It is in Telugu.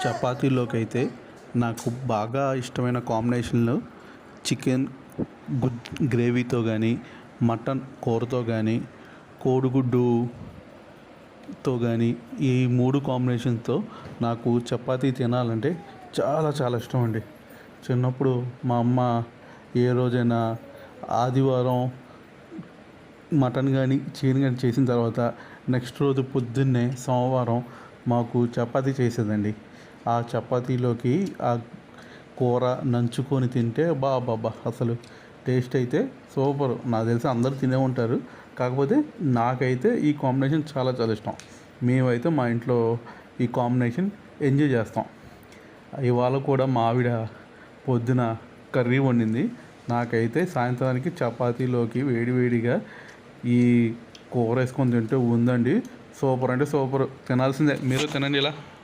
చపాతీలోకి అయితే నాకు బాగా ఇష్టమైన కాంబినేషన్లు చికెన్ గ్రేవీతో కానీ, మటన్ కూరతో కానీ, కోడిగుడ్డుతో కానీ, ఈ 3 కాంబినేషన్స్తో నాకు చపాతీ తినాలంటే చాలా చాలా ఇష్టం అండి. చిన్నప్పుడు మా అమ్మ ఏ రోజైనా ఆదివారం మటన్ కానీ చికెన్ కానీ చేసిన తర్వాత నెక్స్ట్ రోజు పొద్దున్నే సోమవారం మాకు చపాతీ చేసేదండి. ఆ చపాతీలోకి ఆ కూర నంచుకొని తింటే బాబా అసలు టేస్ట్ అయితే సూపర్. నాకు తెలిసి అందరూ తినే ఉంటారు. కాకపోతే నాకైతే ఈ కాంబినేషన్ చాలా చాలా ఇష్టం. మేమైతే మా ఇంట్లో ఈ కాంబినేషన్ ఎంజాయ్ చేస్తాం. ఇవాళ కూడా మా ఆవిడ పొద్దున కర్రీ వండింది. నాకైతే సాయంత్రానికి చపాతీలోకి వేడివేడిగా ఈ కూర వేసుకొని తింటే ఉందండి, సూపర్ అంటే సూపర్. తినాల్సిందే, మీరు తినండి ఇలా.